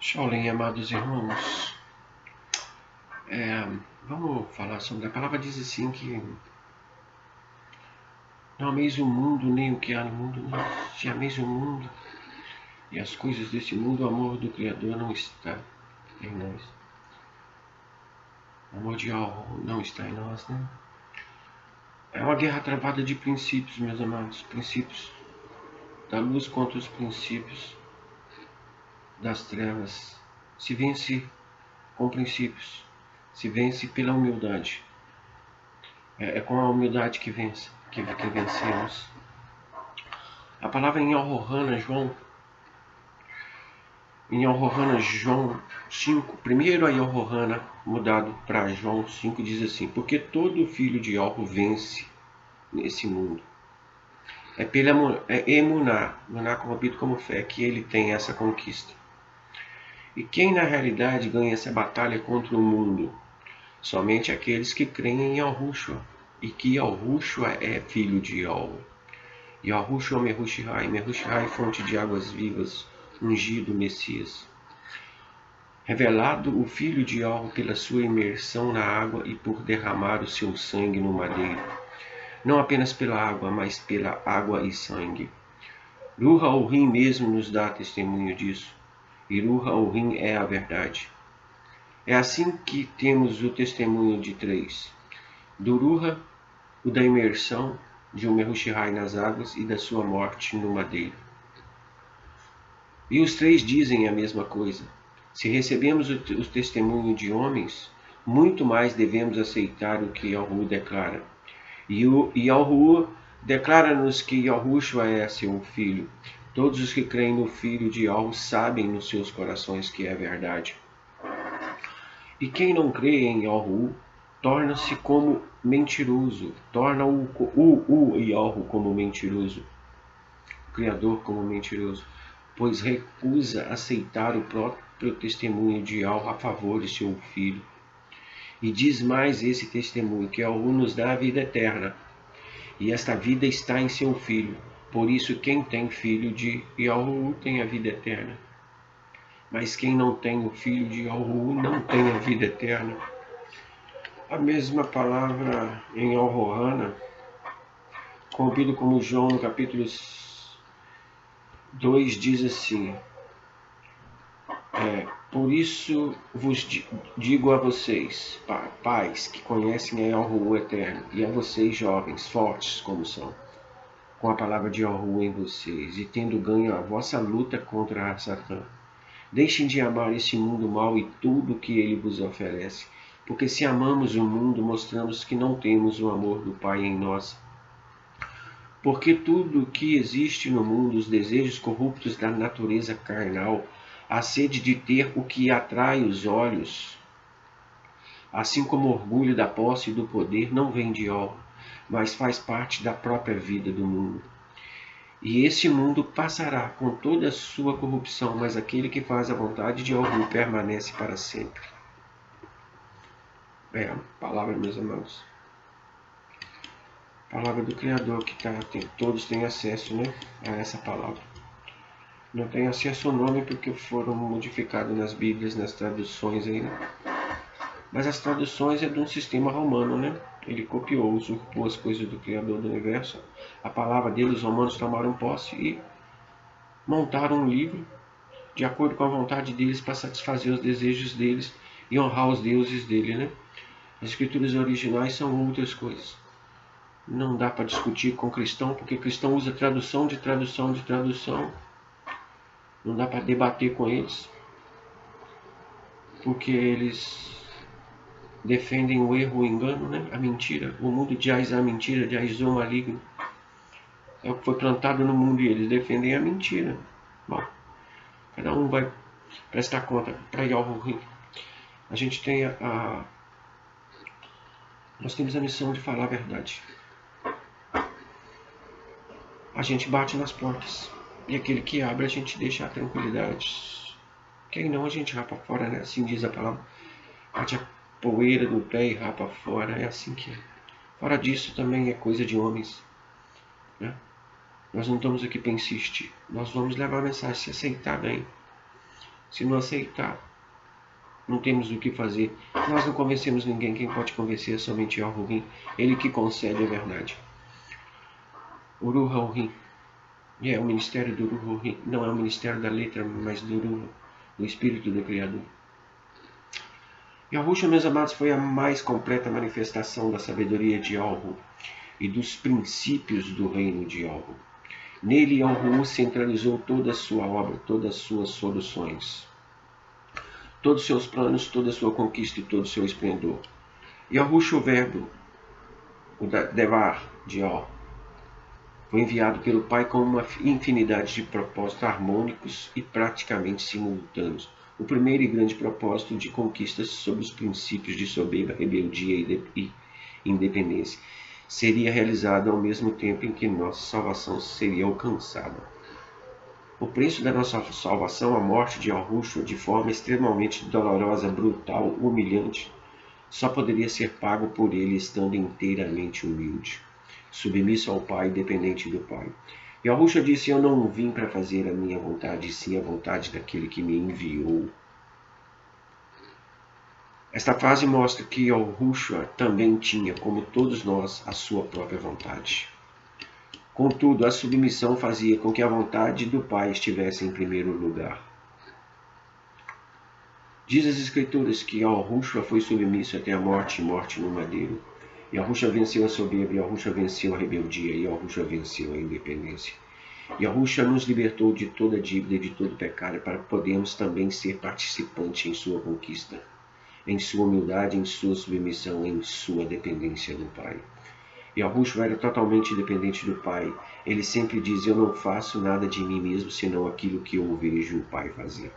Shaolin, amados irmãos, vamos falar sobre a palavra. Diz assim que não ameis o mundo nem o que há no mundo, não. Se ameis o mundo e as coisas desse mundo, o amor do Criador não está em nós. O amor de algo não está em nós, né? É uma guerra travada de princípios, meus amados, princípios da luz contra os princípios das trevas. Se vence com princípios, se vence pela humildade. É com a humildade que vence, que vencemos. A palavra em Yohanan, João 5, primeiro a Yohanan, mudado para João 5, diz assim: porque todo filho de Yorro vence nesse mundo. É pela emuná, corrompido como fé, que ele tem essa conquista. E quem na realidade ganha essa batalha contra o mundo? Somente aqueles que creem em Yahushua, e que Yahushua é filho de Yorro. Yahushua Mehushai, fonte de águas vivas, ungido Messias. Revelado o Filho de Yorro pela sua imersão na água e por derramar o seu sangue no madeiro. Não apenas pela água, mas pela água e sangue. Ruha Orim mesmo nos dá testemunho disso. E Ruha Orim é a verdade. É assim que temos o testemunho de três. Do Ruha, o da imersão de um Mehushai nas águas e da sua morte no madeiro. E os três dizem a mesma coisa. Se recebemos o testemunho de homens, muito mais devemos aceitar o que Yahu declara. E Yahu declara-nos que Yahushua é seu filho. Todos os que creem no filho de Yahu sabem nos seus corações que é verdade. E quem não crê em Yahu torna-se como mentiroso, torna o Yahu como mentiroso, o Criador como mentiroso, pois recusa aceitar o próprio testemunho de Yahu a favor de seu filho. E diz mais esse testemunho, que Yahu nos dá a vida eterna, e esta vida está em seu filho. Por isso quem tem filho de Yahu tem a vida eterna. Mas quem não tem o filho de Yahu não tem a vida eterna. A mesma palavra em Yohanan, corrompido como João no capítulo 2, diz assim: por isso vos digo a vocês, pais, que conhecem a Yahu eterno, e a vocês, jovens, fortes como são, com a palavra de Yahu em vocês, e tendo ganho a vossa luta contra a Satã. Deixem de amar este mundo mau e tudo o que ele vos oferece, porque se amamos o mundo, mostramos que não temos o amor do Pai em nós. Porque tudo o que existe no mundo, os desejos corruptos da natureza carnal, a sede de ter o que atrai os olhos, assim como o orgulho da posse e do poder, não vem de Yahu, mas faz parte da própria vida do mundo. E esse mundo passará com toda a sua corrupção, mas aquele que faz a vontade de Yahu permanece para sempre. É a palavra, meus amados. Palavra do Criador, que todos têm acesso, né, a essa palavra. Não tem acesso ao nome porque foram modificados nas Bíblias, nas traduções aí, né? Mas as traduções é de um sistema romano, né? Ele copiou, usurpou as coisas do Criador do Universo. A palavra dele, os romanos tomaram posse e montaram um livro de acordo com a vontade deles para satisfazer os desejos deles e honrar os deuses dele, né? As escrituras originais são outras coisas. Não dá para discutir com cristão, porque cristão usa tradução de tradução de tradução. Não dá para debater com eles, porque eles defendem o erro, o engano, né? A mentira. O mundo jaz a mentira, jaz o maligno. É o que foi plantado no mundo e eles defendem a mentira. Bom, cada um vai prestar conta para Yahu. A gente tem nós temos a missão de falar a verdade. A gente bate nas portas. E aquele que abre a gente deixa a tranquilidade. Quem não a gente rapa fora, né? Assim diz a palavra. Bate a poeira do pé e rapa fora. É assim que é. Fora disso também é coisa de homens, né? Nós não estamos aqui para insistir. Nós vamos levar a mensagem, se aceitar bem. Se não aceitar, não temos o que fazer. Nós não convencemos ninguém. Quem pode convencer é somente Yahuwah. Ele que concede a verdade. Uruhaurim. É o ministério do Uruhaurim. Não é o ministério da letra, mas do Uruh, do Espírito do Criador. Yahushua, meus amados, foi a mais completa manifestação da sabedoria de Yahuwah e dos princípios do reino de Yahuwah. Nele, Yahuwah centralizou toda a sua obra, todas as suas soluções, todos os seus planos, toda a sua conquista e todo o seu esplendor. Yahushua, o Verbo, o Devar de Yahuwah, foi enviado pelo Pai com uma infinidade de propósitos harmônicos e praticamente simultâneos. O primeiro e grande propósito de conquistas sobre os princípios de soberba, rebeldia e independência seria realizado ao mesmo tempo em que nossa salvação seria alcançada. O preço da nossa salvação, a morte de Yahushua, de forma extremamente dolorosa, brutal, humilhante, só poderia ser pago por ele estando inteiramente humilde, submisso ao Pai, dependente do Pai. Yahushua disse: eu não vim para fazer a minha vontade, sim a vontade daquele que me enviou. Esta frase mostra que Yahushua também tinha, como todos nós, a sua própria vontade. Contudo, a submissão fazia com que a vontade do Pai estivesse em primeiro lugar. Diz as Escrituras que Yahushua foi submisso até a morte e morte no madeiro. Yahushua venceu a soberba, Yahushua venceu a rebeldia, e Yahushua venceu a independência. Yahushua nos libertou de toda dívida e de todo pecado para podermos também ser participantes em sua conquista, em sua humildade, em sua submissão, em sua dependência do Pai. Yahushua era totalmente dependente do Pai. Ele sempre diz: eu não faço nada de mim mesmo, senão aquilo que eu vejo o Pai fazer.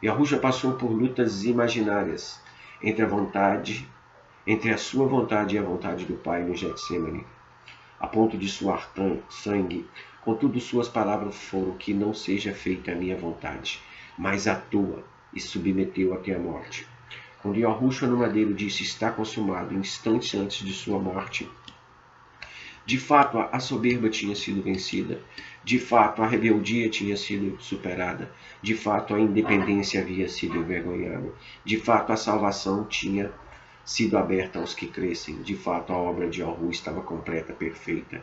Yahushua passou por lutas imaginárias entre a sua vontade e a vontade do Pai no Getsemane, a ponto de suar sangue. Contudo, suas palavras foram: que não seja feita a minha vontade, mas a tua, e submeteu até a morte. Quando Yahushua no madeiro disse: está consumado, instantes antes de sua morte, de fato a soberba tinha sido vencida, de fato a rebeldia tinha sido superada, de fato a independência havia sido envergonhada, de fato a salvação tinha sido aberta aos que crescem, de fato a obra de Yahuwah estava completa, perfeita.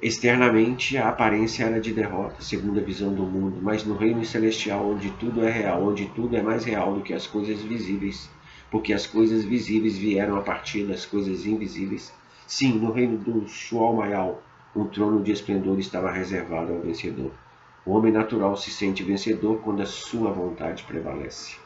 Externamente, a aparência era de derrota, segundo a visão do mundo, mas no reino celestial, onde tudo é real, onde tudo é mais real do que as coisas visíveis, porque as coisas visíveis vieram a partir das coisas invisíveis. Sim, no reino do Shual Mayal, um trono de esplendor estava reservado ao vencedor. O homem natural se sente vencedor quando a sua vontade prevalece.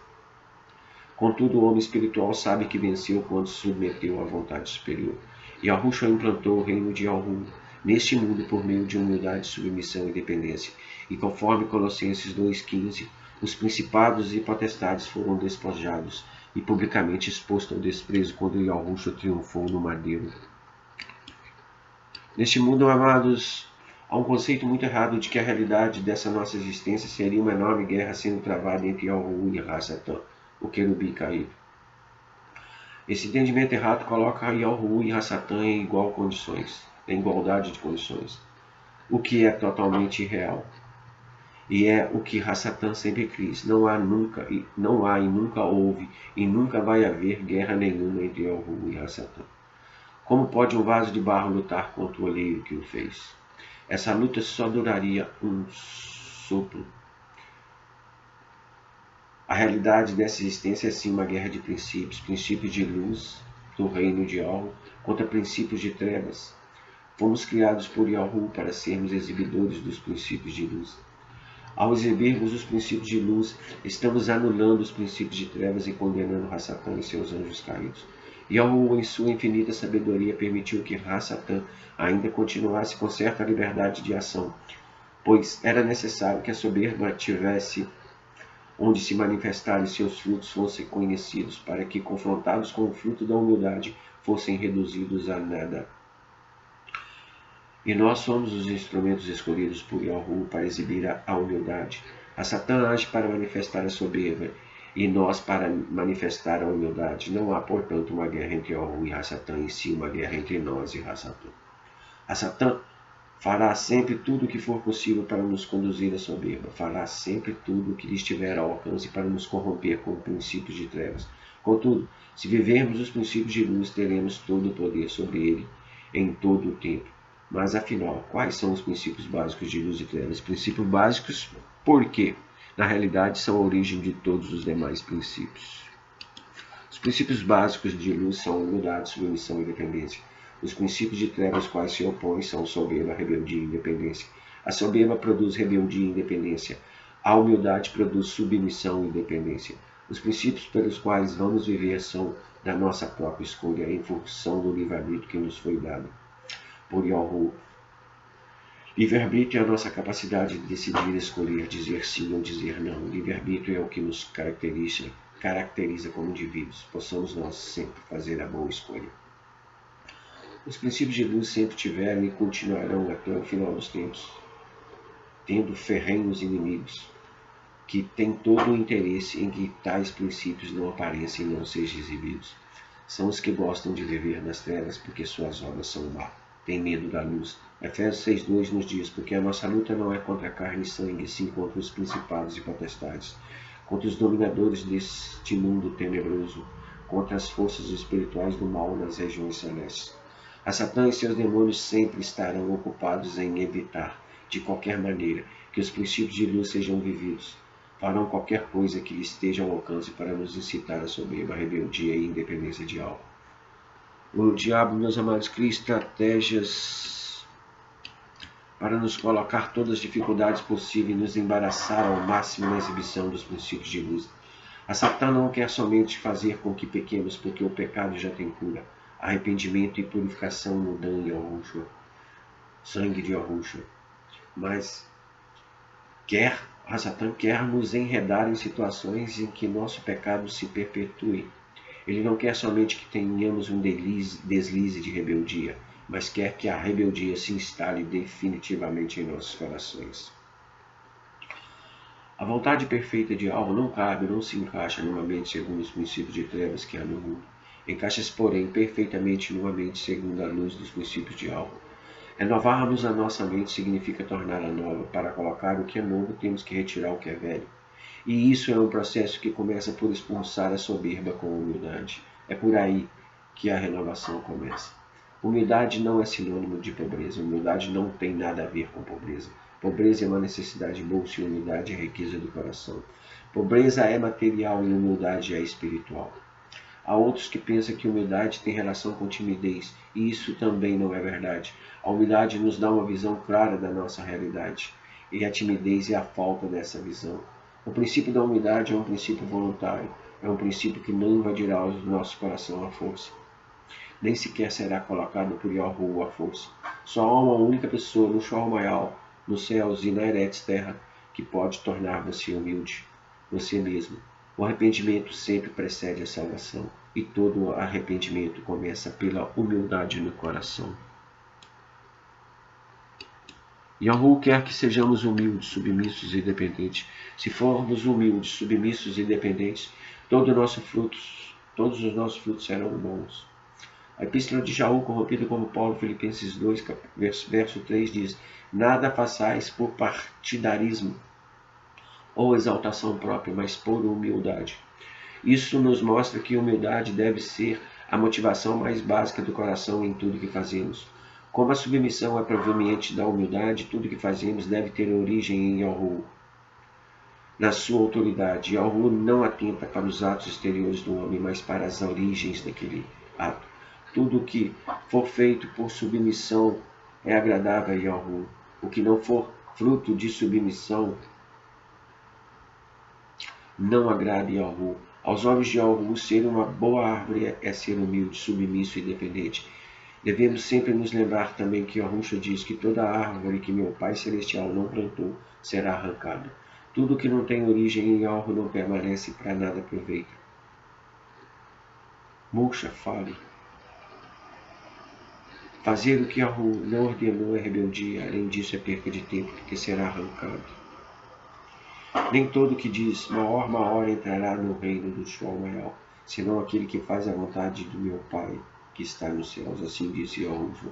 Contudo, o homem espiritual sabe que venceu quando se submeteu à vontade superior. Yahushua implantou o reino de Yahuwah neste mundo por meio de humildade, submissão e dependência. E conforme Colossenses 2,15, os principados e potestades foram despojados e publicamente expostos ao desprezo quando Yahushua triunfou no madeiro. Neste mundo, amados, há um conceito muito errado de que a realidade dessa nossa existência seria uma enorme guerra sendo travada entre Yahuwah e Ra-Satã, o querubim caído. Esse entendimento errado coloca Yahuwah e Ra-Satã em igualdade de condições, o que é totalmente irreal. E é o que Ra-Satã sempre quis. Não há e nunca houve e nunca vai haver guerra nenhuma entre Yahuwah e Ra-Satã. Como pode um vaso de barro lutar contra o oleiro que o fez? Essa luta só duraria um sopro. A realidade dessa existência é sim uma guerra de princípios, princípios de luz do reino de Yahuwah contra princípios de trevas. Fomos criados por Yahuwah para sermos exibidores dos princípios de luz. Ao exibirmos os princípios de luz, estamos anulando os princípios de trevas e condenando Ra-Satã e seus anjos caídos. Yahuwah, em sua infinita sabedoria, permitiu que Ra-Satã ainda continuasse com certa liberdade de ação, pois era necessário que a soberba tivesse onde se manifestar e seus frutos fossem conhecidos, para que, confrontados com o fruto da humildade, fossem reduzidos a nada. E nós somos os instrumentos escolhidos por Yahuwah para exibir a humildade. A Satã age para manifestar a soberba, e nós para manifestar a humildade. Não há, portanto, uma guerra entre Yahuwah e Ra-Satã, em si uma guerra entre nós e Ra-Satã. A Satã Fará sempre tudo o que for possível para nos conduzir à soberba. Fará sempre tudo o que lhe estiver ao alcance para nos corromper com princípios de trevas. Contudo, se vivermos os princípios de luz, teremos todo o poder sobre ele em todo o tempo. Mas, afinal, quais são os princípios básicos de luz e trevas? Princípios básicos porque, na realidade, são a origem de todos os demais princípios. Os princípios básicos de luz são humildade, submissão e dependência. Os princípios de trevas quais se opõem são soberba, rebeldia e independência. A soberba produz rebeldia e independência. A humildade produz submissão e independência. Os princípios pelos quais vamos viver são da nossa própria escolha, em função do livre-arbítrio que nos foi dado por Yahu. Livre-arbítrio é a nossa capacidade de decidir, escolher, dizer sim ou dizer não. Livre-arbítrio é o que nos caracteriza como indivíduos. Possamos nós sempre fazer a boa escolha. Os princípios de luz sempre tiveram e continuarão até o final dos tempos, tendo ferrenhos inimigos, que têm todo o interesse em que tais princípios não apareçam e não sejam exibidos. São os que gostam de viver nas trevas, porque suas obras são má. Têm medo da luz. Efésios 6:2 nos diz, porque a nossa luta não é contra carne e sangue, sim contra os principados e potestades, contra os dominadores deste mundo tenebroso, contra as forças espirituais do mal nas regiões celestes. A Satã e seus demônios sempre estarão ocupados em evitar, de qualquer maneira, que os princípios de luz sejam vividos. Farão qualquer coisa que lhe esteja ao alcance para nos incitar a soberba, rebeldia e independência de algo. O diabo, meus amados, cria estratégias para nos colocar todas as dificuldades possíveis e nos embaraçar ao máximo na exibição dos princípios de luz. A Satã não quer somente fazer com que pequemos, porque o pecado já tem cura. Arrependimento e purificação no Dan Yahushua, sangue de Yahushua. Mas a Satã quer nos enredar em situações em que nosso pecado se perpetue. Ele não quer somente que tenhamos um deslize de rebeldia, mas quer que a rebeldia se instale definitivamente em nossos corações. A vontade perfeita de algo não cabe, não se encaixa numa mente segundo os princípios de trevas que há no mundo. Encaixa-se, porém, perfeitamente numa mente segundo a luz dos princípios de algo. Renovarmos a nossa mente significa torná-la nova. Para colocar o que é novo, temos que retirar o que é velho. E isso é um processo que começa por expulsar a soberba com humildade. É por aí que a renovação começa. Humildade não é sinônimo de pobreza. Humildade não tem nada a ver com pobreza. Pobreza é uma necessidade bolsa e humildade é a riqueza do coração. Pobreza é material e humildade é espiritual. Há outros que pensam que humildade tem relação com timidez, e isso também não é verdade. A humildade nos dá uma visão clara da nossa realidade, e a timidez é a falta dessa visão. O princípio da humildade é um princípio voluntário, é um princípio que não invadirá o nosso coração à força. Nem sequer será colocado por Yahu à força. Só há uma única pessoa no Shormayal, nos céus e na Eretz terra, que pode tornar você humilde, você mesmo. O arrependimento sempre precede a salvação, e todo arrependimento começa pela humildade no coração. Yahu quer que sejamos humildes, submissos e dependentes. Se formos humildes, submissos e dependentes, todos os nossos frutos serão bons. A epístola de Jaú, corrompida como Paulo, Filipenses 2, verso 3, diz: nada façais por partidarismo ou exaltação própria, mas por humildade. Isso nos mostra que humildade deve ser a motivação mais básica do coração em tudo que fazemos. Como a submissão é proveniente da humildade, tudo que fazemos deve ter origem em Yahu, na sua autoridade. Yahu não atenta para os atos exteriores do homem, mas para as origens daquele ato. Tudo que for feito por submissão é agradável a Yahu. O que não for fruto de submissão não agrada a Yahu. Aos olhos de Yahu, ser uma boa árvore é ser humilde, submisso e dependente. Devemos sempre nos lembrar também que Yahushua diz que toda árvore que meu Pai Celestial não plantou será arrancada. Tudo que não tem origem em Yahu não permanece e para nada aproveita. Moshe, fale. Fazer o que Yahu não ordenou é rebeldia, além disso é perca de tempo, porque será arrancado. Nem todo que diz, Maor entrará no reino do Shormayal, senão aquele que faz a vontade do meu Pai, que está nos céus. Assim disse Yahushua.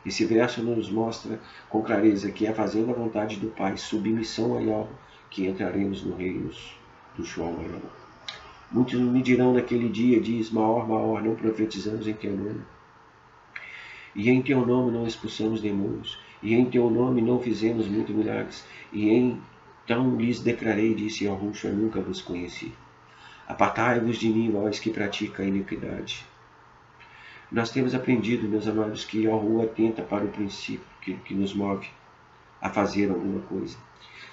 Esse verso nos mostra com clareza que é fazendo a vontade do Pai, submissão a Yahweh, que entraremos no reino do Shalom. Muitos me dirão naquele dia, diz Maor, Maor, não profetizamos em teu nome. E em teu nome não expulsamos demônios. E em teu nome não fizemos muitos milagres. E então lhes declarei, disse Yahushua, nunca vos conheci. Apartai-vos de mim, vós que praticam a iniquidade. Nós temos aprendido, meus amados, que Yahuwah atenta para o princípio que nos move a fazer alguma coisa.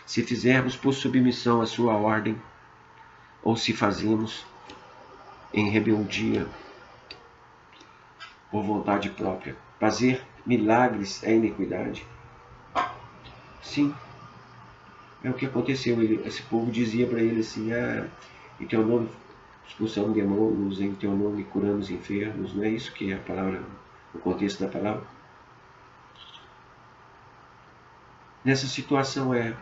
Se fizermos por submissão à sua ordem, ou se fazemos em rebeldia por vontade própria. Fazer milagres é iniquidade. Sim, é o que aconteceu. Esse povo dizia para ele assim, em teu nome expulsamos demônios, em teu nome curamos enfermos. Não é isso que é a palavra, o contexto da palavra? Nessa situação é.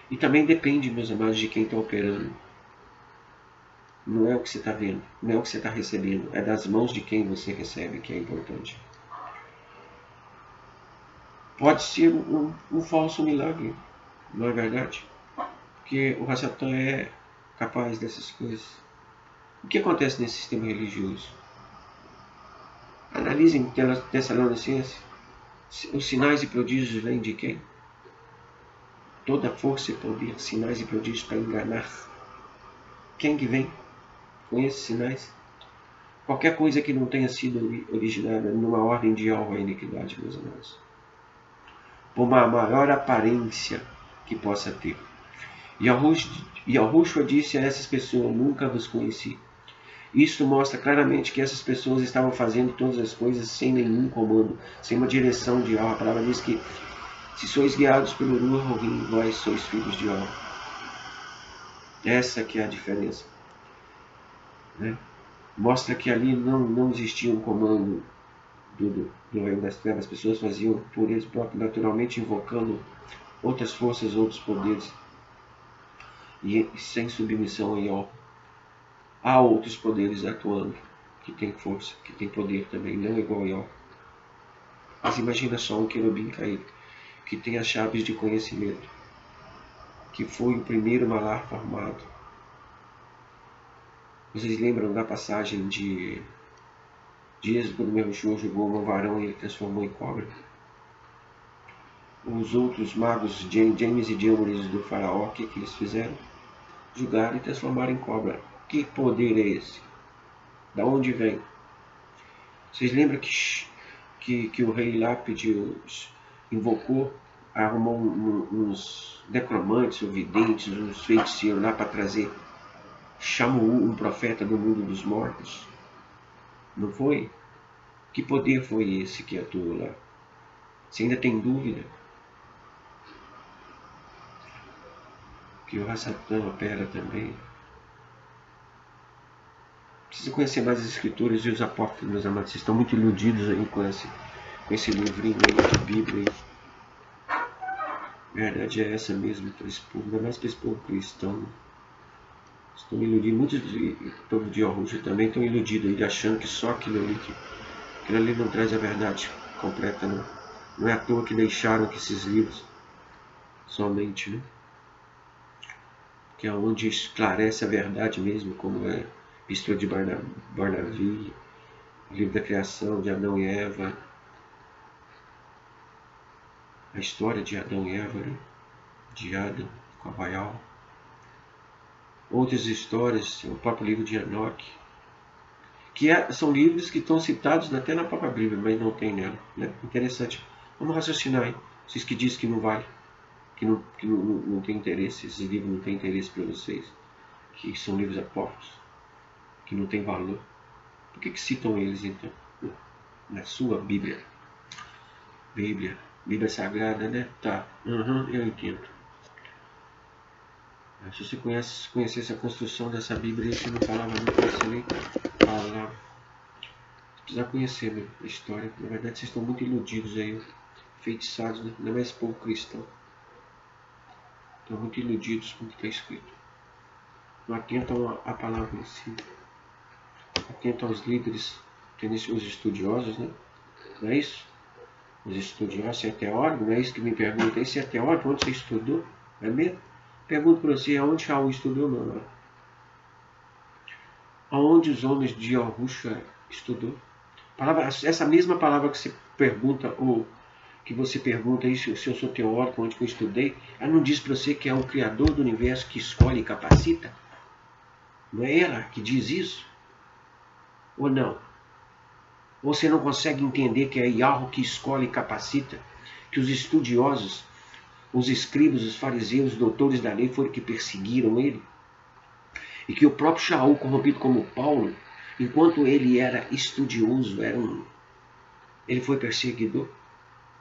E também depende, meus amados, de quem está operando. Não é o que você está vendo, não é o que você está recebendo, é das mãos de quem você recebe que é importante. Pode ser um falso milagre, não é verdade? Porque o Rassatã é capaz dessas coisas. O que acontece nesse sistema religioso? Analisem Tessalonicenses. Os sinais e prodígios vêm de quem? Toda força e poder, sinais e prodígios para enganar. Quem que vem com esses sinais? Qualquer coisa que não tenha sido originada numa ordem de alvo à iniquidade, meus amados. Por uma maior aparência que possa ter. Yahushua disse a essas pessoas, nunca vos conheci. Isto mostra claramente que essas pessoas estavam fazendo todas as coisas sem nenhum comando, sem uma direção de Yahweh. A palavra diz que se sois guiados pelo Ruach Elohim, vós sois filhos de Yahweh. Essa que é a diferença. Né? Mostra que ali não existia um comando do reino das trevas. As pessoas faziam por eles próprios, naturalmente invocando outras forças, outros poderes, e sem submissão a Yahweh. Há outros poderes atuando, que tem força, que tem poder também, não igual a Yahweh. Mas imagina só um querubim caído, que tem as chaves de conhecimento, que foi o primeiro malar formado. Vocês lembram da passagem de Êxodo, quando Yahushua jogou um varão e ele transformou em cobra? Os outros magos, James e Jambres do faraó, o que eles fizeram? Julgaram e transformaram em cobra. Que poder é esse? Da onde vem? Vocês lembram que o rei lá invocou, arrumou uns necromantes, ou videntes, uns feiticeiros lá para trazer Shamu, um profeta do mundo dos mortos? Não foi? Que poder foi esse que atuou lá? Você ainda tem dúvida? Que o Rassatã opera também. Precisa conhecer mais as escrituras e os apóstolos, meus amados. Vocês estão muito iludidos aí com esse livrinho aí de Bíblia. A verdade é essa mesmo para esse povo, ainda mais para esse povo cristão. Estão iludidos. Muitos do povo de Yahushua também estão iludidos aí, achando que só aquilo ali não traz a verdade completa, não. Não é à toa que deixaram que esses livros somente, né? Que é onde esclarece a verdade mesmo, como é Epístola de Barnavi, livro da criação de Adão e Eva, a história de Adão e Eva, né? De Adão com Abaial. Outras histórias, o próprio livro de Enoque, que são livros que estão citados até na própria Bíblia, mas não tem nela. Né? Interessante. Vamos raciocinar aí. Vocês que dizem que não vale, que não tem interesse, esses livros não têm interesse para vocês, que são livros apócrifos, que não tem valor. Por que citam eles então? Na sua Bíblia. Bíblia Sagrada, né? Tá, eu entendo. Se você conhecesse a construção dessa Bíblia, você não falava muito, você nem falava. Você precisa conhecer a história. Na verdade, vocês estão muito iludidos aí, feitiçados, né? Não é mais povo cristão. Estão muito iludidos com o que está escrito. Não atentam à palavra em si. Atentam aos líderes, os estudiosos, né? Não é isso? Os estudiosos, se é teórico, não é isso que me pergunta. Se é teórico, onde você estudou? É mesmo? Pergunto para você, aonde Shaul estudou, meu irmão? Aonde os homens de Yahusha estudou? Essa mesma palavra que você pergunta, ou que você pergunta aí se eu sou teórico, onde que eu estudei, ela não diz para você que é o Criador do universo que escolhe e capacita? Não é ela que diz isso? Ou não? Ou você não consegue entender que é Yahweh que escolhe e capacita? Que os estudiosos, os escribas, os fariseus, os doutores da lei foram que perseguiram ele? E que o próprio Shaul, corrompido como Paulo, enquanto ele era estudioso, ele foi perseguidor?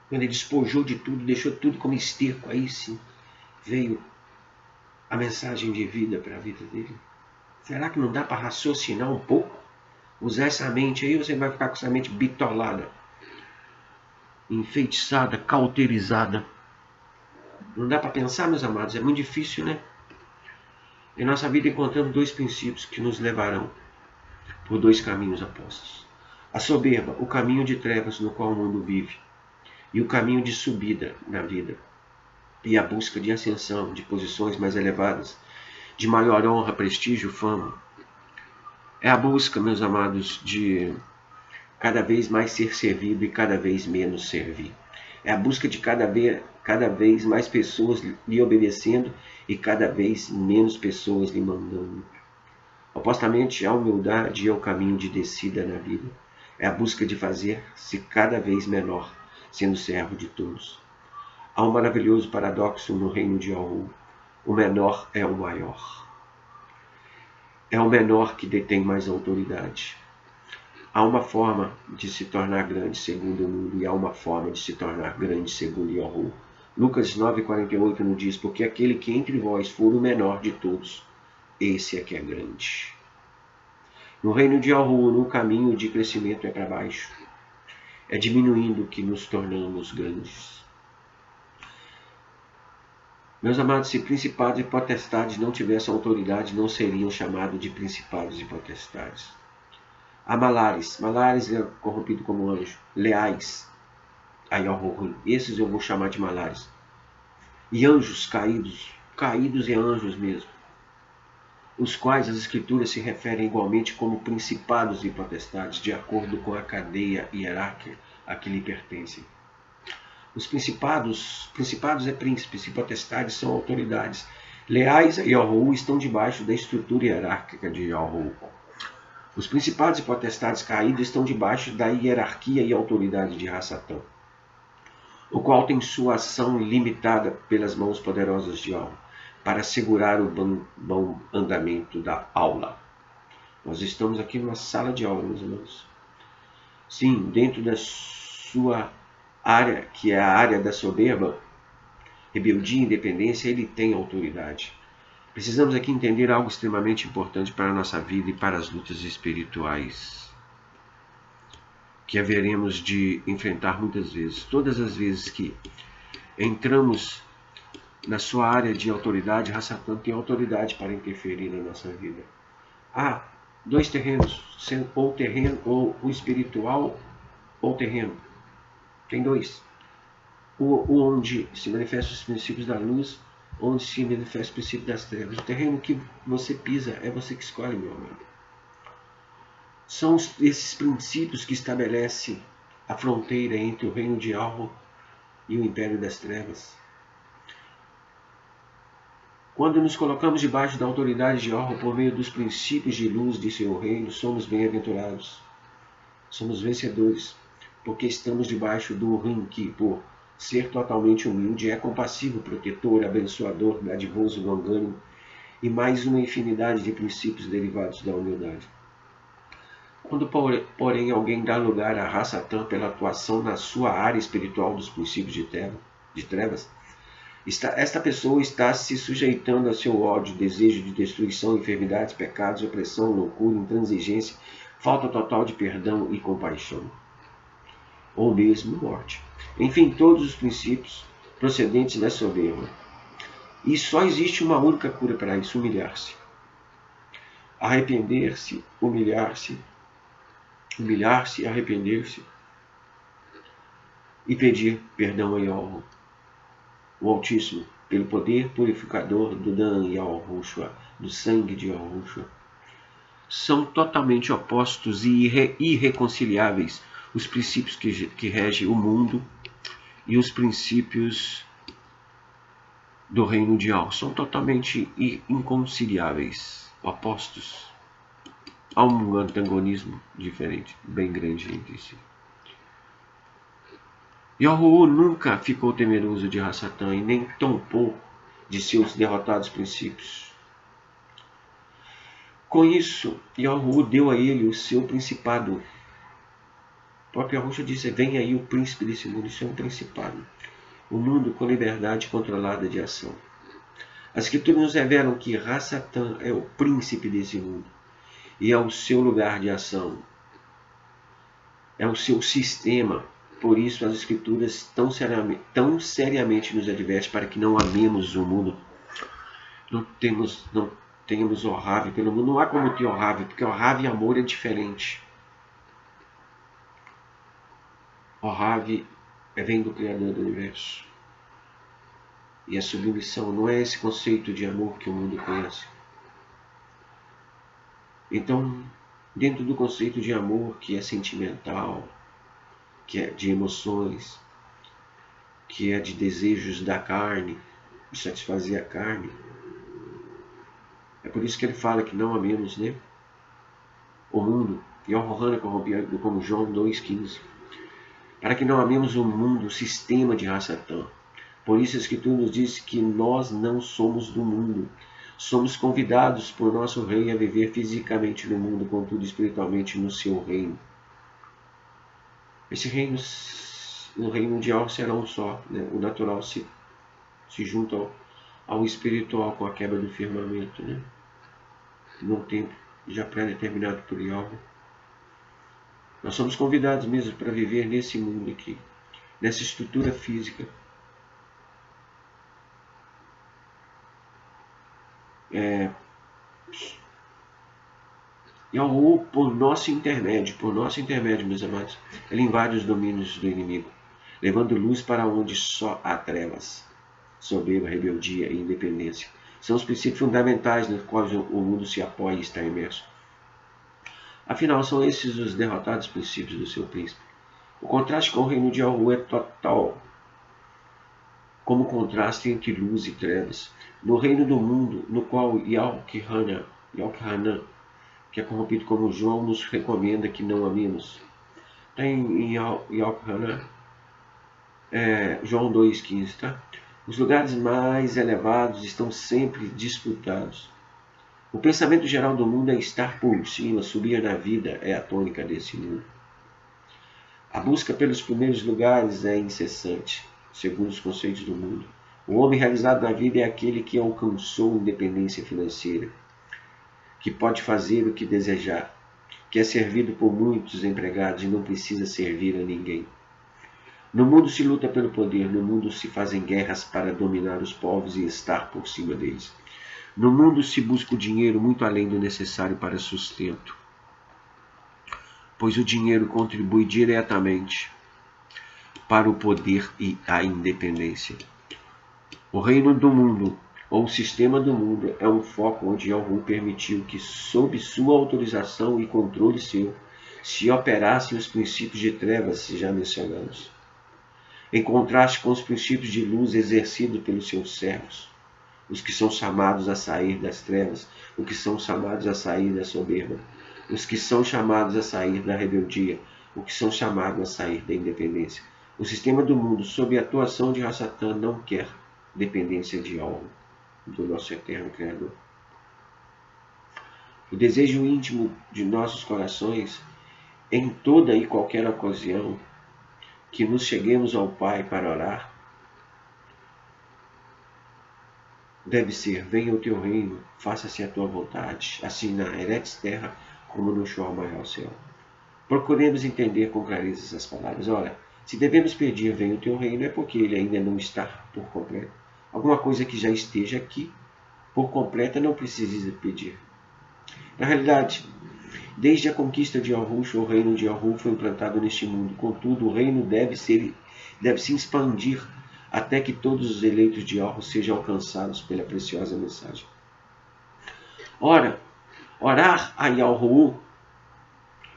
Quando ele despojou de tudo, deixou tudo como esterco, aí sim veio a mensagem de vida para a vida dele. Será que não dá para raciocinar um pouco? Usar essa mente aí, você vai ficar com essa mente bitolada, enfeitiçada, cauterizada. Não dá para pensar, meus amados? É muito difícil, né? Em nossa vida encontramos dois princípios que nos levarão por dois caminhos opostos. A soberba, o caminho de trevas no qual o mundo vive, e o caminho de subida na vida, e a busca de ascensão, de posições mais elevadas, de maior honra, prestígio, fama. É a busca, meus amados, de cada vez mais ser servido e cada vez menos servir. É a busca de cada vez mais pessoas lhe obedecendo e cada vez menos pessoas lhe mandando. Opostamente, a humildade é o caminho de descida na vida. É a busca de fazer-se cada vez menor, sendo servo de todos. Há um maravilhoso paradoxo no reino de Yahu. O menor é o maior. É o menor que detém mais autoridade. Há uma forma de se tornar grande segundo o mundo e há uma forma de se tornar grande segundo Yahu. Lucas 9,48 nos diz, porque aquele que entre vós for o menor de todos, esse é que é grande. No reino de Yahu, no caminho de crescimento é para baixo. É diminuindo que nos tornamos grandes. Meus amados, se principados e potestades não tivessem autoridade, não seriam chamados de principados e potestades. Há Malares é corrompido como anjo, leais a Yahweh, esses eu vou chamar de Malares. E anjos caídos e anjos mesmo, os quais as escrituras se referem igualmente como principados e potestades, de acordo com a cadeia hierárquica a que lhe pertencem. Os principados é príncipes e potestades são autoridades. Leais a Yahweh estão debaixo da estrutura hierárquica de Yahweh. Os principados e potestades caídos estão debaixo da hierarquia e autoridade de Hassatã, o qual tem sua ação limitada pelas mãos poderosas de Yahweh, para assegurar o bom andamento da aula. Nós estamos aqui numa sala de aula, meus irmãos. Sim, dentro da sua área, que é a área da soberba, rebeldia e independência, ele tem autoridade. Precisamos aqui entender algo extremamente importante para a nossa vida e para as lutas espirituais que haveremos de enfrentar muitas vezes. Todas as vezes que entramos na sua área de autoridade, Hassatã tem autoridade para interferir na nossa vida. Há dois terrenos, ou terreno, ou o espiritual, ou terreno. Tem dois. O onde se manifestam os princípios da luz, onde se manifesta o princípio das trevas. O terreno que você pisa é você que escolhe, meu amado. São esses princípios que estabelecem a fronteira entre o reino de Yahweh e o império das trevas. Quando nos colocamos debaixo da autoridade de Yahweh por meio dos princípios de luz de seu reino, somos bem-aventurados. Somos vencedores, porque estamos debaixo do rim que, por ser totalmente humilde, é compassivo, protetor, abençoador, dadivoso, longânimo e mais uma infinidade de princípios derivados da humildade. Quando, porém, alguém dá lugar à Hassatã pela atuação na sua área espiritual dos princípios de trevas, esta pessoa está se sujeitando a seu ódio, desejo de destruição, enfermidades, pecados, opressão, loucura, intransigência, falta total de perdão e compaixão, ou mesmo morte. Enfim, todos os princípios procedentes da soberba. E só existe uma única cura para isso: humilhar-se. Arrepender-se, humilhar-se, arrepender-se e pedir perdão a Yahu, o Altíssimo, pelo poder purificador do Dan Yahushua, do sangue de Yahushua. São totalmente opostos e irreconciliáveis os princípios que regem o mundo e os princípios do reino de Al. São totalmente inconciliáveis, opostos. Há um antagonismo diferente, bem grande entre si. Yahu nunca ficou temeroso de Hasatan e nem tampouco de seus derrotados princípios. Com isso, Yahu deu a ele o seu principado. O próprio Yahushua disse: vem aí o príncipe desse mundo. Isso é um principado. O mundo com liberdade controlada de ação. As escrituras nos revelam que Hasatan é o príncipe desse mundo e é o seu lugar de ação. É o seu sistema. Por isso as escrituras tão seriamente nos advertem para que não amemos o mundo. Não tenhamos Ohave pelo mundo. Não há como ter Ohave, porque Ohave e amor é diferente. Ohave vem do Criador do Universo. E a submissão não é esse conceito de amor que o mundo conhece. Então, dentro do conceito de amor que é sentimental, que é de emoções, que é de desejos da carne, de satisfazer a carne, é por isso que ele fala que não amemos, né, o mundo, e o Rohana corrompido, como João 2,15, para que não amemos o mundo, o sistema de Hasatan. Por isso a Escritura nos diz que nós não somos do mundo. Somos convidados por nosso Rei a viver fisicamente no mundo, contudo espiritualmente no seu reino. Esse reino, o reino mundial, será um só. Né? O natural se junta ao espiritual com a quebra do firmamento. Né? Num tempo já pré-determinado por Yahweh. Nós somos convidados mesmo para viver nesse mundo aqui, nessa estrutura física. Yahu, por nosso intermédio, meus amados, ele invade os domínios do inimigo, levando luz para onde só há trevas, soberba, rebeldia e independência. São os princípios fundamentais nos quais o mundo se apoia e está imerso. Afinal, são esses os derrotados princípios do seu príncipe. O contraste com o reino de Yahu é total, como o contraste entre luz e trevas. No reino do mundo, no qual Yalkhanan, que é corrompido como João, nos recomenda que não amemos. Está em Yalkhanan, João 2,15, tá? Os lugares mais elevados estão sempre disputados. O pensamento geral do mundo é estar por cima, subir na vida é a tônica desse mundo. A busca pelos primeiros lugares é incessante, segundo os conceitos do mundo. O homem realizado na vida é aquele que alcançou independência financeira, que pode fazer o que desejar, que é servido por muitos empregados e não precisa servir a ninguém. No mundo se luta pelo poder, no mundo se fazem guerras para dominar os povos e estar por cima deles. No mundo se busca o dinheiro muito além do necessário para sustento, pois o dinheiro contribui diretamente para o poder e a independência. O reino do mundo, ou o sistema do mundo, é um foco onde Yahu permitiu que, sob sua autorização e controle seu, se operassem os princípios de trevas já mencionados, em contraste com os princípios de luz exercidos pelos seus servos, os que são chamados a sair das trevas, os que são chamados a sair da soberba, os que são chamados a sair da rebeldia, os que são chamados a sair da independência. O sistema do mundo, sob a atuação de Hasatan, não quer dependência de algo, do nosso eterno Criador. O desejo íntimo de nossos corações, em toda e qualquer ocasião que nos cheguemos ao Pai para orar, deve ser: venha o teu reino, faça-se a tua vontade, assim na Eretz terra como no Shor Maior céu. Procuremos entender com clareza essas palavras. Ora, se devemos pedir venha o teu reino, é porque ele ainda não está por completo. Alguma coisa que já esteja aqui por completa não precisa pedir. Na realidade, desde a conquista de Yahushua, o reino de Yahu foi implantado neste mundo. Contudo, o reino deve ser deve se expandir até que todos os eleitos de Yahweh sejam alcançados pela preciosa mensagem. Ora, orar a Yahweh,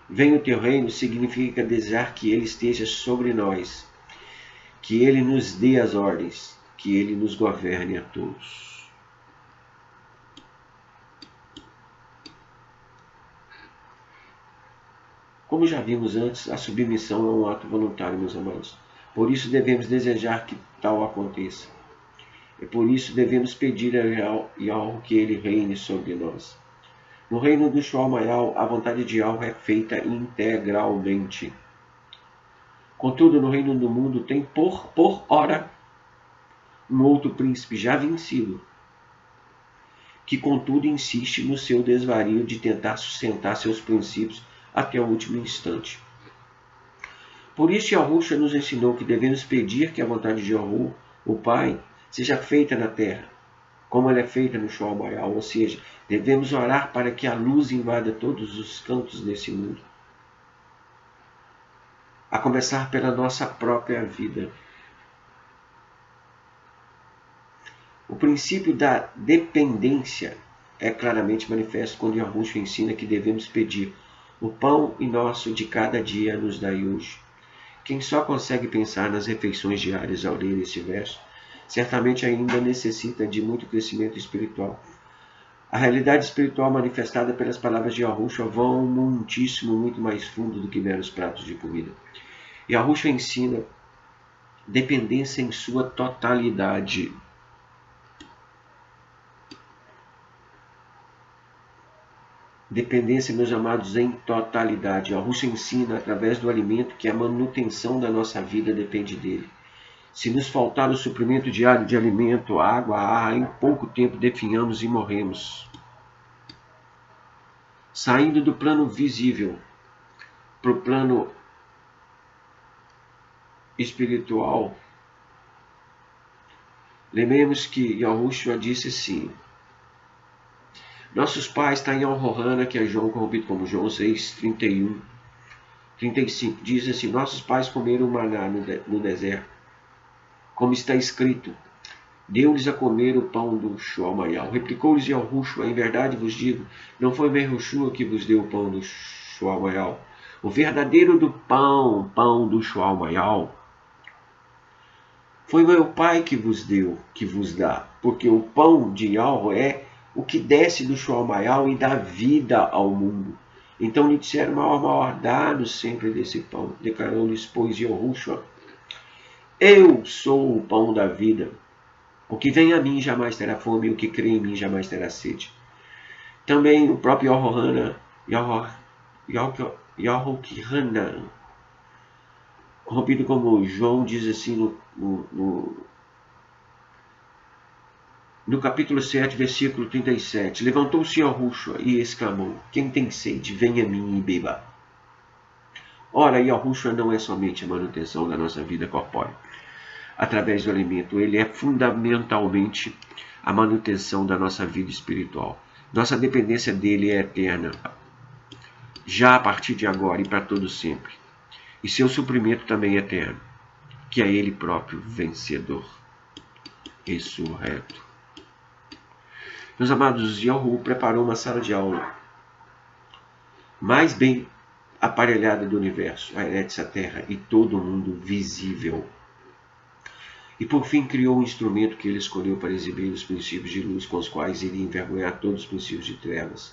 venha o teu reino, significa desejar que ele esteja sobre nós, que ele nos dê as ordens, que ele nos governe a todos. Como já vimos antes, a submissão é um ato voluntário, meus amados. Por isso devemos desejar que tal aconteça. E por isso devemos pedir a Yahweh que ele reine sobre nós. No reino do Shalom Mayal, a vontade de Yahweh é feita integralmente. Contudo, no reino do mundo tem por hora um outro príncipe já vencido, que contudo insiste no seu desvario de tentar sustentar seus princípios até o último instante. Por isso, Yahushua nos ensinou que devemos pedir que a vontade de Yahu, o Pai, seja feita na terra, como ela é feita no Shalom Mayal, ou seja, devemos orar para que a luz invada todos os cantos desse mundo, a começar pela nossa própria vida. O princípio da dependência é claramente manifesto quando Yahushua ensina que devemos pedir: o pão nosso de cada dia nos dai hoje. Quem só consegue pensar nas refeições diárias ao ler este verso, certamente ainda necessita de muito crescimento espiritual. A realidade espiritual manifestada pelas palavras de Yahushua vão muitíssimo muito mais fundo do que meros pratos de comida. Yahushua ensina dependência em sua totalidade. Dependência, meus amados, em totalidade. Yahushua ensina através do alimento que a manutenção da nossa vida depende dele. Se nos faltar o suprimento diário de alimento, água, ar, em pouco tempo definhamos e morremos. Saindo do plano visível para o plano espiritual, lembremos que Yahushua disse assim: nossos pais, está em Al-Rohana, que é João corrompido como João 6, 31, 35, diz assim: nossos pais comeram maná no deserto, como está escrito, deu-lhes a comer o pão do Shalom Mayal. Replicou-lhes Yahushua: em verdade vos digo, não foi Yahushua que vos deu o pão do Shalom Mayal. O verdadeiro pão do Shalom Mayal, foi meu Pai que vos deu, que vos dá, porque o pão de Yahweh é o que desce do Shalom Mayal e dá vida ao mundo. Então lhe disseram: maior, dá-nos sempre desse pão. Declarou-lhes, pois, Yahushua: eu sou o pão da vida. O que vem a mim jamais terá fome, e o que crê em mim jamais terá sede. Também o próprio Yahushua, corrompido como João, diz assim no capítulo 7, versículo 37. Levantou-se Yahushua e exclamou: quem tem sede, venha a mim e beba. Ora, Yahushua não é somente a manutenção da nossa vida corpórea através do alimento, ele é fundamentalmente a manutenção da nossa vida espiritual. Nossa dependência dele é eterna, já a partir de agora e para todo sempre. E seu suprimento também é eterno, que é ele próprio, vencedor, ressurreto. Meus amados, Yahu preparou uma sala de aula mais bem aparelhada do universo, a Eretz, a Terra e todo o mundo visível. E por fim criou um instrumento que ele escolheu para exibir os princípios de luz com os quais iria envergonhar todos os princípios de trevas.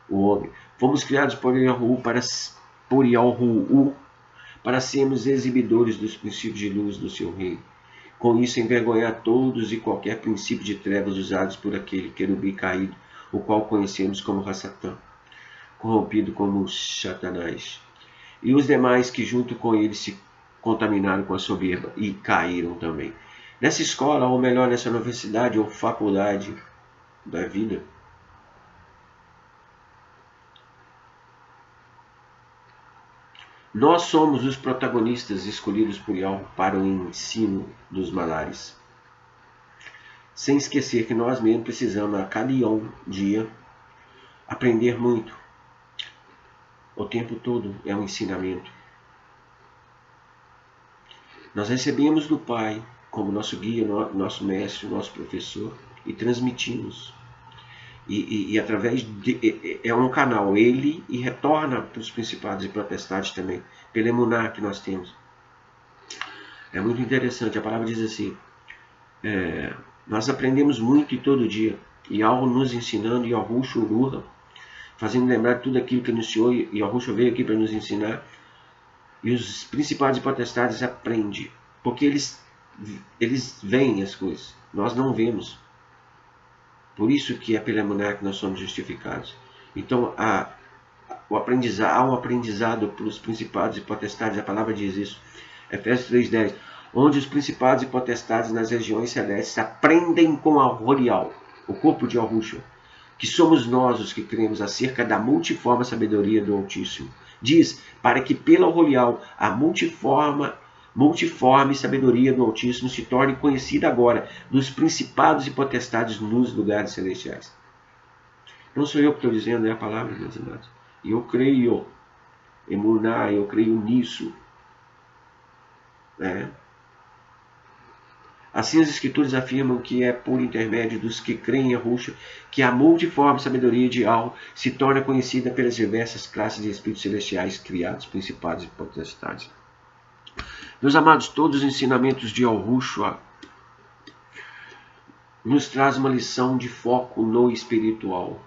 O homem. Fomos criados por Yahu para sermos exibidores dos princípios de luz do seu reino. Com isso envergonhar todos e qualquer princípio de trevas usados por aquele querubim caído, o qual conhecemos como Hassatã, corrompido como Satanás, e os demais que junto com ele se contaminaram com a soberba e caíram também. Nessa escola, ou melhor, nessa universidade ou faculdade da vida, nós somos os protagonistas escolhidos por Yahweh para o ensino dos malares. Sem esquecer que nós mesmos precisamos a cada dia aprender muito. O tempo todo é um ensinamento. Nós recebemos do Pai como nosso guia, nosso mestre, nosso professor e transmitimos. E através de... é um canal, ele e retorna para os principados e potestades também, pela emuná que nós temos. É muito interessante, a palavra diz assim, nós aprendemos muito e todo dia, e algo nos ensinando, e Yahushua Urura, fazendo lembrar tudo aquilo que anunciou, e Yahushua veio aqui para nos ensinar, e os principados e potestades aprendem, porque eles veem as coisas, nós não vemos. Por isso que é pela emuná que nós somos justificados. Então há um aprendizado pelos principados e potestades, a palavra diz isso, Efésios 3,10, onde os principados e potestades nas regiões celestes aprendem com a Rorial, o corpo de Yahushua, que somos nós os que cremos acerca da multiforme sabedoria do Altíssimo. Diz, para que pela Rorial a multiforme sabedoria do Altíssimo se torne conhecida agora dos principados e potestades nos lugares celestiais. Não sou eu que estou dizendo, é a palavra, meus amados. E eu creio, emuná, eu creio nisso. Assim as Escrituras afirmam que é por intermédio dos que creem em Yahushua que a multiforme sabedoria de Al se torna conhecida pelas diversas classes de espíritos celestiais criados, principados e potestades. Meus amados, todos os ensinamentos de Yahushua nos traz uma lição de foco no espiritual.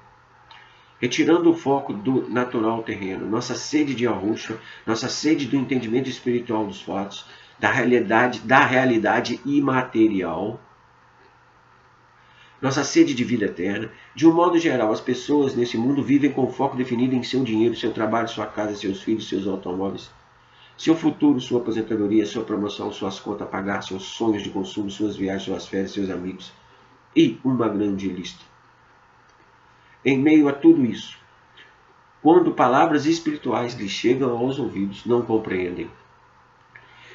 Retirando o foco do natural terreno, nossa sede de Yahushua, nossa sede do entendimento espiritual dos fatos, da realidade imaterial, nossa sede de vida eterna. De um modo geral, as pessoas nesse mundo vivem com foco definido em seu dinheiro, seu trabalho, sua casa, seus filhos, seus automóveis, seu futuro, sua aposentadoria, sua promoção, suas contas a pagar, seus sonhos de consumo, suas viagens, suas férias, seus amigos e uma grande lista. Em meio a tudo isso, quando palavras espirituais lhes chegam aos ouvidos, não compreendem.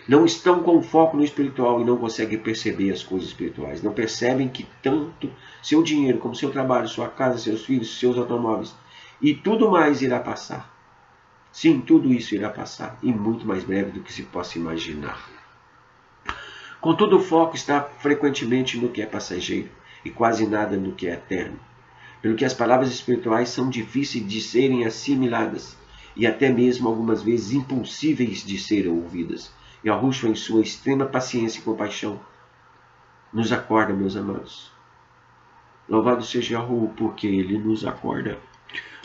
Não estão com foco no espiritual e não conseguem perceber as coisas espirituais. Não percebem que tanto seu dinheiro como seu trabalho, sua casa, seus filhos, seus automóveis e tudo mais irá passar. Sim, tudo isso irá passar e muito mais breve do que se possa imaginar. Contudo, o foco está frequentemente no que é passageiro e quase nada no que é eterno. Pelo que as palavras espirituais são difíceis de serem assimiladas e até mesmo algumas vezes impossíveis de serem ouvidas. Yahushua, em sua extrema paciência e compaixão, nos acorda, meus amados. Louvado seja Yahuwah, porque ele nos acorda.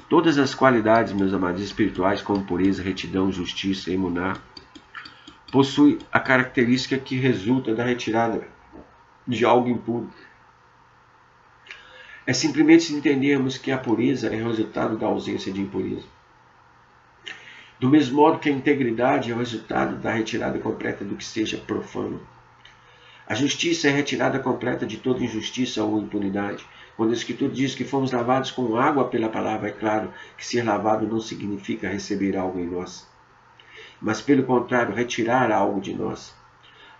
Todas as qualidades, meus amados, espirituais, como pureza, retidão, justiça, emuná, possuem a característica que resulta da retirada de algo impuro. É simplesmente entendermos que a pureza é resultado da ausência de impureza. Do mesmo modo que a integridade é o resultado da retirada completa do que seja profano. A justiça é a retirada completa de toda injustiça ou impunidade. Quando a Escritura diz que fomos lavados com água pela palavra, é claro que ser lavado não significa receber algo em nós, mas pelo contrário, retirar algo de nós.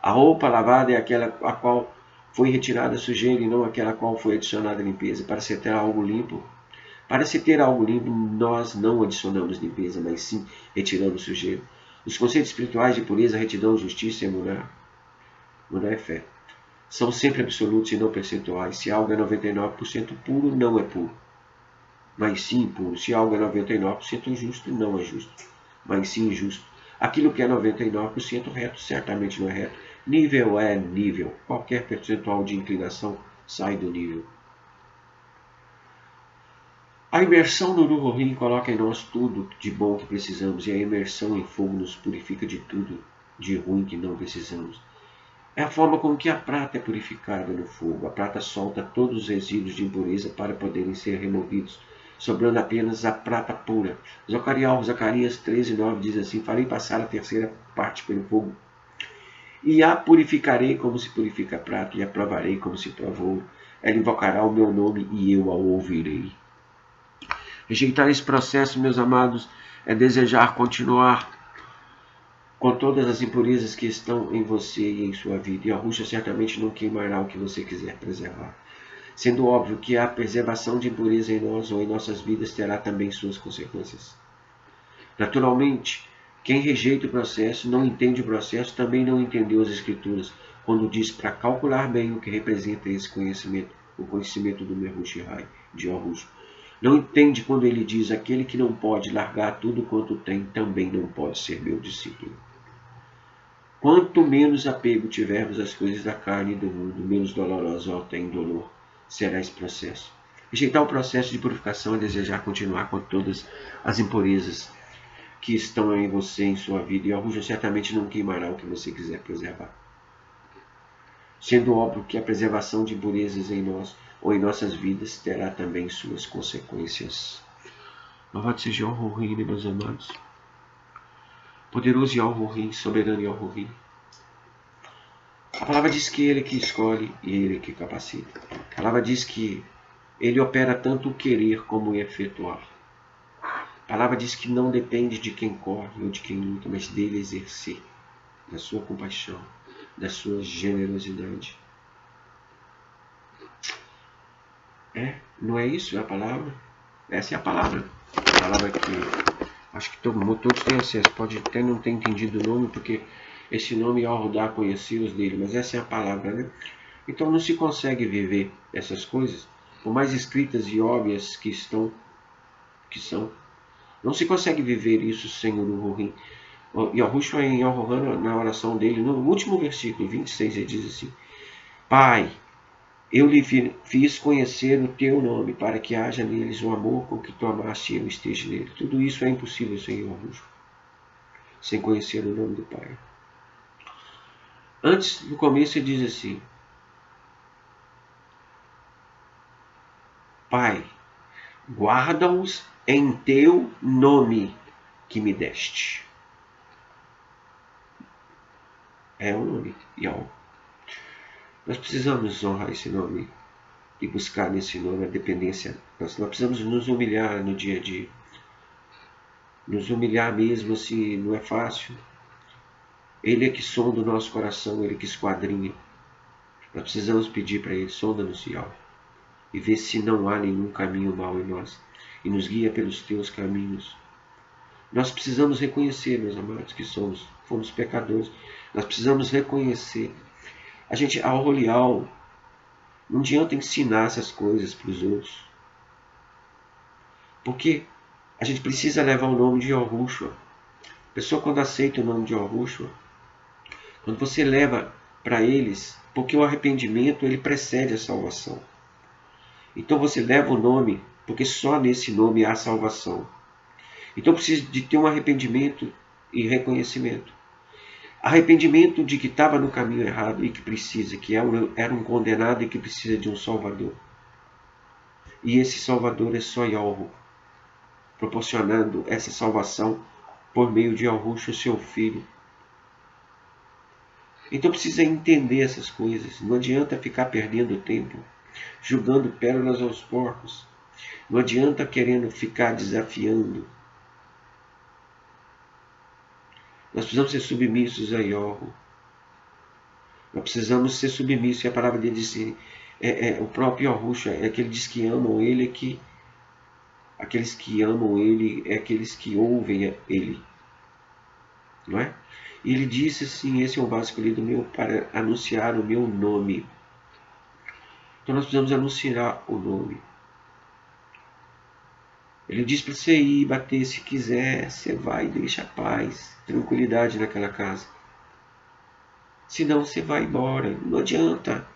A roupa lavada é aquela a qual foi retirada a sujeira e não aquela a qual foi adicionada a limpeza. Para se ter algo limpo, nós não adicionamos limpeza, mas sim retiramos sujeira. Os conceitos espirituais de pureza, retidão, justiça e emuná é fé. São sempre absolutos e não percentuais. Se algo é 99% puro, não é puro, mas sim impuro. Se algo é 99% justo, não é justo, mas sim injusto. Aquilo que é 99% reto, certamente não é reto. Nível é nível. Qualquer percentual de inclinação sai do nível. A imersão no Ruhorim coloca em nós tudo de bom que precisamos, e a imersão em fogo nos purifica de tudo de ruim que não precisamos. É a forma como que a prata é purificada no fogo. A prata solta todos os resíduos de impureza para poderem ser removidos, sobrando apenas a prata pura. Zacarias 13:9 diz assim: farei passar a terceira parte pelo fogo, e a purificarei como se purifica a prata, e a provarei como se provou. Ela invocará o meu nome, e eu a ouvirei. Rejeitar esse processo, meus amados, é desejar continuar com todas as impurezas que estão em você e em sua vida. E a Yahushua certamente não queimará o que você quiser preservar. Sendo óbvio que a preservação de impureza em nós ou em nossas vidas terá também suas consequências. Naturalmente, Quem rejeita o processo, não entende o processo, também não entendeu as Escrituras, quando diz para calcular bem o que representa esse conhecimento, o conhecimento do Mehushihai, de Yahushua. Não entende quando ele diz: aquele que não pode largar tudo quanto tem, também não pode ser meu discípulo. Quanto menos apego tivermos às coisas da carne e do mundo, menos doloroso até indolor será esse processo. Rejeitar o processo de purificação é desejar continuar com todas as impurezas que estão em você, em sua vida, e Yahushua certamente não queimará o que você quiser preservar. Sendo óbvio que a preservação de impurezas em nós ou em nossas vidas terá também suas consequências. Louvado seja Yahuwah, meus amados. Poderoso Yahuwah, soberano Yahuwah. A palavra diz que ele que escolhe e ele que capacita. A palavra diz que ele opera tanto o querer como o efetuar. A palavra diz que não depende de quem corre ou de quem luta, mas dele exercer, da sua compaixão, da sua generosidade. Não é isso a palavra? Essa é a palavra. A palavra que acho que todos têm acesso. Pode até não ter entendido o nome, porque esse nome Yahuwah dá a conhecer os dele, mas essa é a palavra, né? Então não se consegue viver essas coisas, por mais escritas e óbvias que são. Não se consegue viver isso sem o Ruhim. Yahushua em Yahuwah, na oração dele, no último versículo 26, ele diz assim: Pai, eu lhe fiz conhecer o teu nome, para que haja neles o amor com que tu amaste e eu esteja nele. Tudo isso é impossível sem Yahushua, sem conhecer o nome do Pai. Antes, no começo, ele diz assim: Pai, guarda-os em teu nome que me deste. É o nome, Yahuwah. Nós precisamos honrar esse nome e buscar nesse nome a dependência. Nós precisamos nos humilhar no dia a dia. Nos humilhar mesmo se não é fácil. Ele é que sonda o nosso coração, ele que esquadrinha. Nós precisamos pedir para ele: sonda-nos, Yahuwah, e vê se não há nenhum caminho mau em nós, e nos guia pelos teus caminhos. Nós precisamos reconhecer, meus amados, que fomos pecadores. Nós precisamos reconhecer. A Orolial, não adianta ensinar essas coisas para os outros, porque a gente precisa levar o nome de Yahushua. A pessoa, quando aceita o nome de Yahushua, quando você leva para eles, porque o arrependimento ele precede a salvação. Então você leva o nome, porque só nesse nome há salvação. Então precisa de ter um arrependimento e reconhecimento. Arrependimento de que estava no caminho errado e que precisa, que era um condenado e que precisa de um Salvador. E esse Salvador é só Yahuwah, proporcionando essa salvação por meio de Yahushua, seu Filho. Então precisa entender essas coisas. Não adianta ficar perdendo tempo, jogando pérolas aos porcos. Não adianta querendo ficar desafiando. Nós precisamos ser submissos a Yahuwah. Nós precisamos ser submissos. E a palavra dele diz assim, o próprio Yahushua, é aqueles que amam ele, aqueles que amam ele, é aqueles que ouvem ele. Não é? E ele disse assim: esse é o vaso escolhido meu para anunciar o meu nome. Então nós precisamos anunciar o nome. Ele diz para você ir bater se quiser, você vai e deixa a paz, tranquilidade naquela casa. Senão você vai embora, não adianta.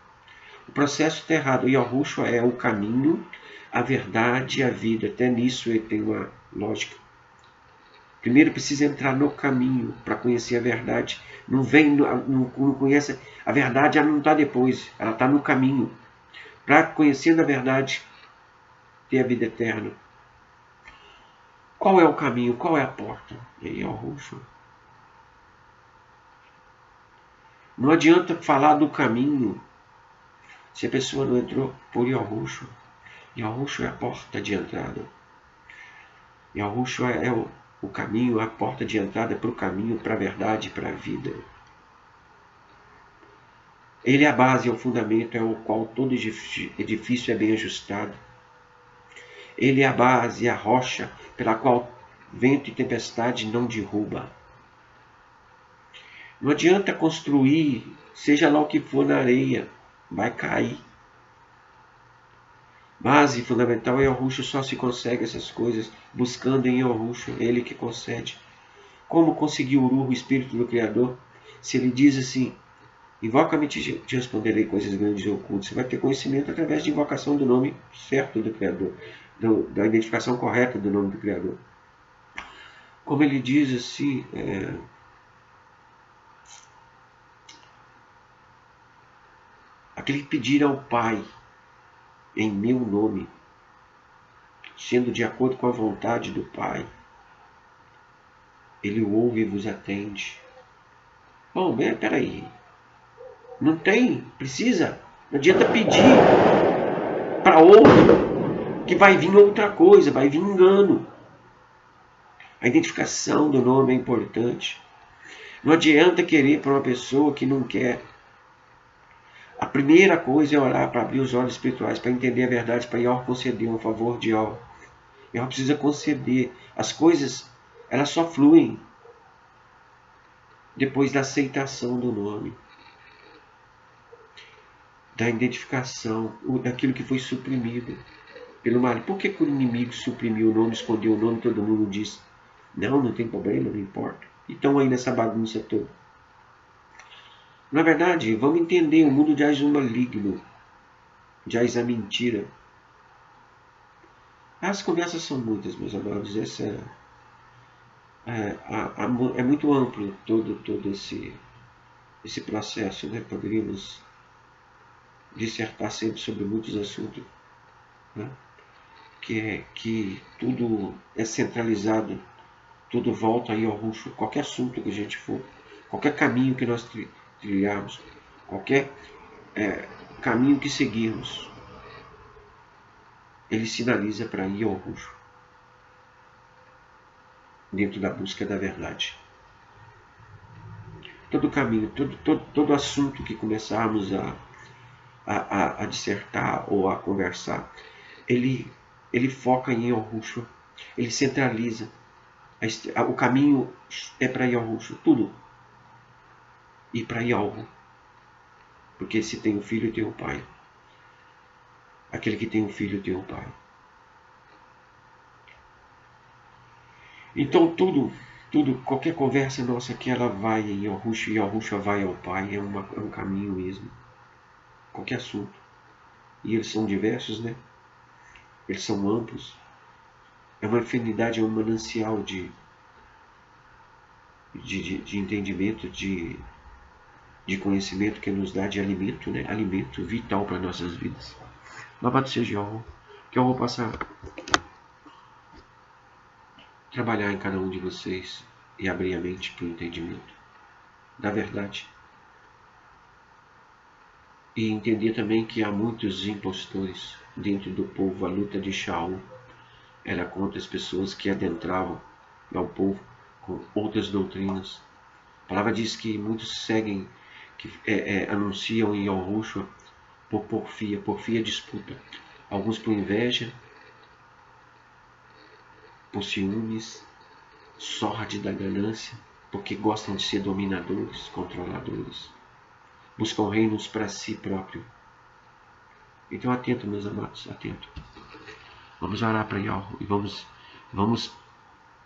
O processo está errado. O Yahushua é o caminho, a verdade e a vida. Até nisso ele tem uma lógica. Primeiro precisa entrar no caminho para conhecer a verdade. Não conhece a verdade, ela não está depois, ela está no caminho. Para conhecendo a verdade, ter a vida eterna. Qual é o caminho? Qual é a porta? E aí é o Yahushua. Não adianta falar do caminho se a pessoa não entrou por Yahushua. Yahushua é a porta de entrada. Yahushua é o caminho, a porta de entrada para o caminho, para a verdade, para a vida. Ele é a base, é o fundamento, é o qual todo edifício é bem ajustado. Ele é a base, a rocha, pela qual vento e tempestade não derruba. Não adianta construir, seja lá o que for na areia, vai cair. Base fundamental é Yahushua, só se consegue essas coisas buscando em Yahushua, ele que concede. Como conseguiu o Ruhu, o Espírito do Criador? Se ele diz assim, invoca-me e te responderei coisas grandes e ocultas. Você vai ter conhecimento através de invocação do nome certo do Criador, da identificação correta do nome do Criador. Como ele diz assim, aquele que pedir ao Pai em meu nome, sendo de acordo com a vontade do Pai, ele ouve e vos atende. Bom, peraí, não tem, precisa, não adianta pedir para outro, que vai vir outra coisa, vai vir engano. A identificação do nome é importante. Não adianta querer para uma pessoa que não quer. A primeira coisa é orar para abrir os olhos espirituais, para entender a verdade, para Yahweh conceder um favor de Yahweh. Yahweh precisa conceder. As coisas, elas só fluem depois da aceitação do nome, da identificação, daquilo que foi suprimido pelo marido. Por que o inimigo suprimiu o nome, escondeu o nome, todo mundo diz, não tem problema, não importa. E estão aí nessa bagunça toda. Na verdade, vamos entender, o mundo jaz no maligno, jaz a mentira. As conversas são muitas, meus amados. É muito amplo todo esse processo, né? Poderíamos dissertar sempre sobre muitos assuntos, né? Que tudo é centralizado, tudo volta aí ao Ruxo. Qualquer assunto que a gente for, qualquer caminho que nós trilharmos, qualquer caminho que seguirmos, ele sinaliza para ir ao Ruxo, dentro da busca da verdade. Todo caminho, todo assunto que começarmos a dissertar ou a conversar, ele foca em Yahushua, ele centraliza. O caminho é para Yahushua, tudo. E para Yahushua. Porque se tem o filho, tem o pai. Aquele que tem o filho, tem o pai. Então tudo, qualquer conversa nossa que ela vai em Yahushua e Yahushua vai ao pai, é um caminho mesmo. Qualquer assunto. E eles são diversos, né? Eles são amplos. É uma afinidade, é um manancial de entendimento, de conhecimento que nos dá de alimento, né? Alimento vital para nossas vidas. Louvado seja Yahweh, que eu possa trabalhar em cada um de vocês e abrir a mente para o entendimento da verdade. E entender também que há muitos impostores dentro do povo. A luta de Shaul era contra as pessoas que adentravam ao povo com outras doutrinas. A palavra diz que muitos seguem, que anunciam em Yahushua por porfia disputa. Alguns por inveja, por ciúmes, sorte da ganância, porque gostam de ser dominadores, controladores. Buscam reinos para si próprio. Então atento, meus amados, atento. Vamos orar para Yahweh e vamos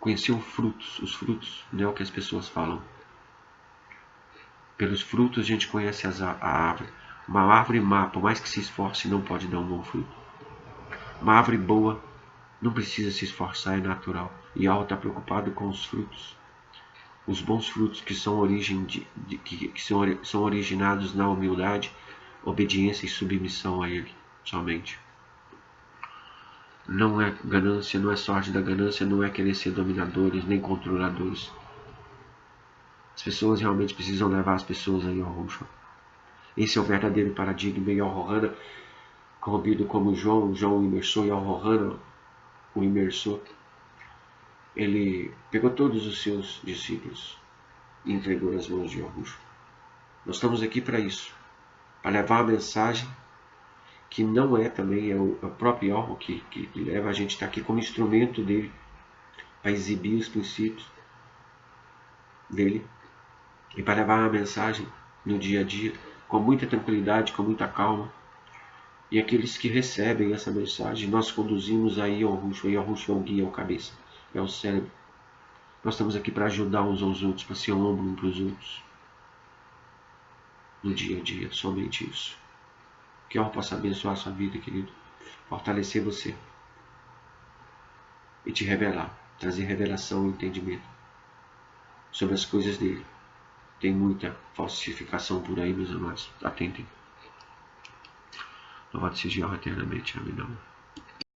conhecer os frutos, não é o que as pessoas falam. Pelos frutos a gente conhece a árvore. Uma árvore má, por mais que se esforce, não pode dar um bom fruto. Uma árvore boa não precisa se esforçar, é natural. E Yahweh está preocupado com os frutos. Os bons frutos que são são originados na humildade, obediência e submissão a Ele, somente. Não é ganância, não é sorte da ganância, não é querer ser dominadores nem controladores. As pessoas realmente precisam levar as pessoas a Yahushua. Esse é o verdadeiro paradigma. Yahushua, corrompido como João o imersor, Yahushua, o imersor, ele pegou todos os seus discípulos e entregou nas mãos de Yahushua. Nós estamos aqui para isso, para levar a mensagem que não é também, é o próprio Yahushua que leva. A gente está aqui como instrumento dele, para exibir os princípios dele. e para levar a mensagem no dia a dia com muita tranquilidade, com muita calma. E aqueles que recebem essa mensagem, nós conduzimos aí ao Yahushua. Yahushua é o guia, é o cabeça, é o cérebro. Nós estamos aqui para ajudar uns aos outros, para ser ombro uns para os outros. No dia a dia, somente isso. Que eu possa abençoar a sua vida, querido. Fortalecer você. E te revelar. Trazer revelação e entendimento sobre as coisas dele. Tem muita falsificação por aí, meus amados. Atentem. Louvado seja eternamente. Amém.